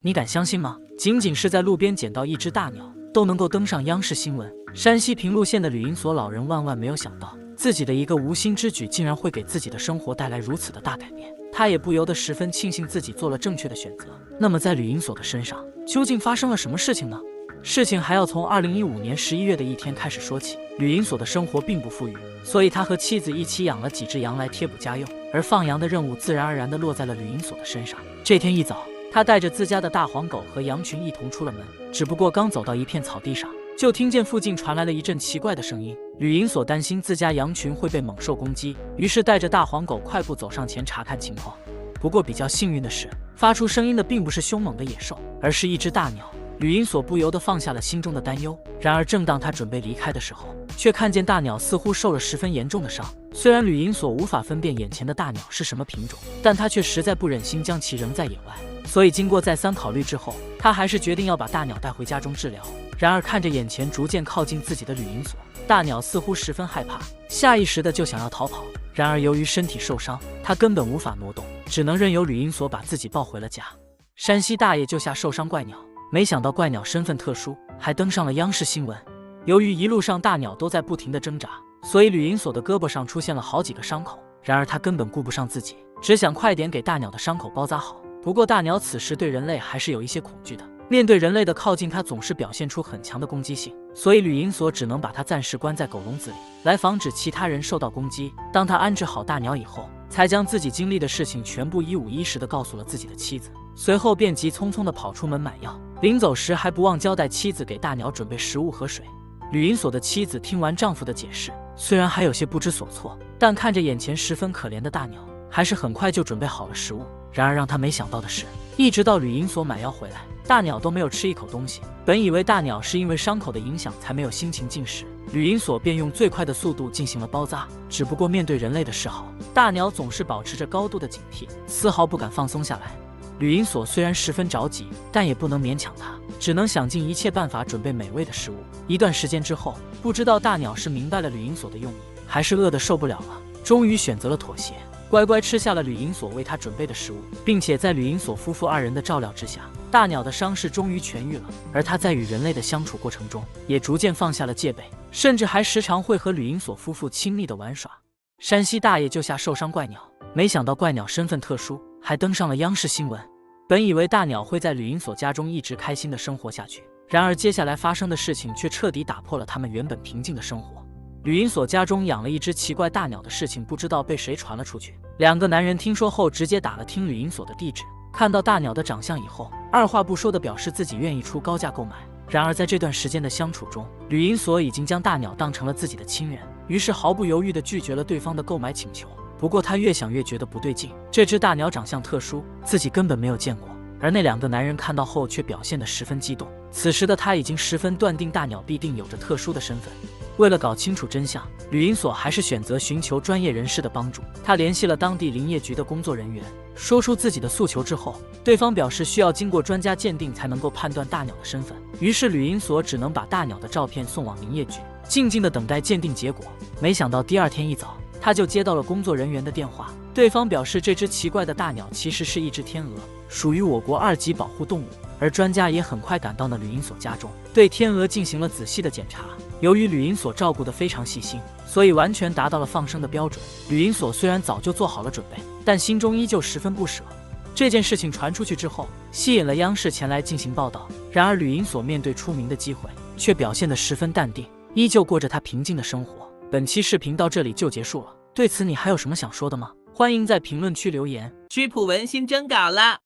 你敢相信吗？仅仅是在路边捡到一只大鸟，都能够登上央视新闻。山西平陆县的吕营所老人万万没有想到，自己的一个无心之举竟然会给自己的生活带来如此的大改变。他也不由得十分庆幸自己做了正确的选择。那么在吕营所的身上究竟发生了什么事情呢？事情还要从2015年11月的一天开始说起。吕营所的生活并不富裕，所以他和妻子一起养了几只羊来贴补家用，而放羊的任务自然而然地落在了吕营所的身上。这天一早，他带着自家的大黄狗和羊群一同出了门，只不过刚走到一片草地上，就听见附近传来了一阵奇怪的声音。吕营所担心自家羊群会被猛兽攻击，于是带着大黄狗快步走上前查看情况。不过比较幸运的是，发出声音的并不是凶猛的野兽，而是一只大鸟。吕营所不由得放下了心中的担忧。然而正当他准备离开的时候，却看见大鸟似乎受了十分严重的伤。虽然吕营所无法分辨眼前的大鸟是什么品种，但他却实在不忍心将其扔在野外，所以经过再三考虑之后，他还是决定要把大鸟带回家中治疗。然而看着眼前逐渐靠近自己的吕营所，大鸟似乎十分害怕，下意识的就想要逃跑。然而由于身体受伤，他根本无法挪动，只能任由吕营所把自己抱回了家。山西大爷救下受伤怪鸟，没想到怪鸟身份特殊，还登上了央视新闻。由于一路上大鸟都在不停的挣扎，所以吕营所的胳膊上出现了好几个伤口。然而他根本顾不上自己，只想快点给大鸟的伤口包扎好。不过大鸟此时对人类还是有一些恐惧的，面对人类的靠近，它总是表现出很强的攻击性，所以吕营所只能把它暂时关在狗笼子里，来防止其他人受到攻击。当他安置好大鸟以后，才将自己经历的事情全部一五一十地告诉了自己的妻子，随后便急匆匆地跑出门买药，临走时还不忘交代妻子给大鸟准备食物和水。吕营所的妻子听完丈夫的解释，虽然还有些不知所措，但看着眼前十分可怜的大鸟，还是很快就准备好了食物。然而让他没想到的是，一直到吕营所买药回来，大鸟都没有吃一口东西。本以为大鸟是因为伤口的影响才没有心情进食，吕营所便用最快的速度进行了包扎。只不过面对人类的示好，大鸟总是保持着高度的警惕，丝毫不敢放松下来。吕营所虽然十分着急，但也不能勉强他，只能想尽一切办法准备美味的食物。一段时间之后，不知道大鸟是明白了吕营所的用意，还是饿得受不了了，终于选择了妥协，乖乖吃下了吕营所为他准备的食物，并且在吕营所夫妇二人的照料之下，大鸟的伤势终于痊愈了。而他在与人类的相处过程中，也逐渐放下了戒备，甚至还时常会和吕营所夫妇亲密的玩耍。山西大爷救下受伤怪鸟，没想到怪鸟身份特殊，还登上了央视新闻。本以为大鸟会在吕营所家中一直开心的生活下去，然而接下来发生的事情却彻底打破了他们原本平静的生活。吕营所家中养了一只奇怪大鸟的事情不知道被谁传了出去，两个男人听说后直接打了听吕营所的地址，看到大鸟的长相以后，二话不说的表示自己愿意出高价购买。然而在这段时间的相处中，吕营所已经将大鸟当成了自己的亲人，于是毫不犹豫地拒绝了对方的购买请求。不过他越想越觉得不对劲，这只大鸟长相特殊，自己根本没有见过。而那两个男人看到后却表现得十分激动，此时的他已经十分断定大鸟必定有着特殊的身份。为了搞清楚真相，吕营所还是选择寻求专业人士的帮助。他联系了当地林业局的工作人员，说出自己的诉求之后，对方表示需要经过专家鉴定才能够判断大鸟的身份。于是吕营所只能把大鸟的照片送往林业局，静静地等待鉴定结果。没想到第二天一早，他就接到了工作人员的电话，对方表示这只奇怪的大鸟其实是一只天鹅，属于我国2级保护动物。而专家也很快赶到了吕营所家中，对天鹅进行了仔细的检查。由于吕营所照顾得非常细心，所以完全达到了放生的标准。吕营所虽然早就做好了准备，但心中依旧十分不舍。这件事情传出去之后，吸引了央视前来进行报道。然而吕营所面对出名的机会，却表现得十分淡定，依旧过着他平静的生活。本期视频到这里就结束了，对此你还有什么想说的吗？欢迎在评论区留言。曲普文新征稿了。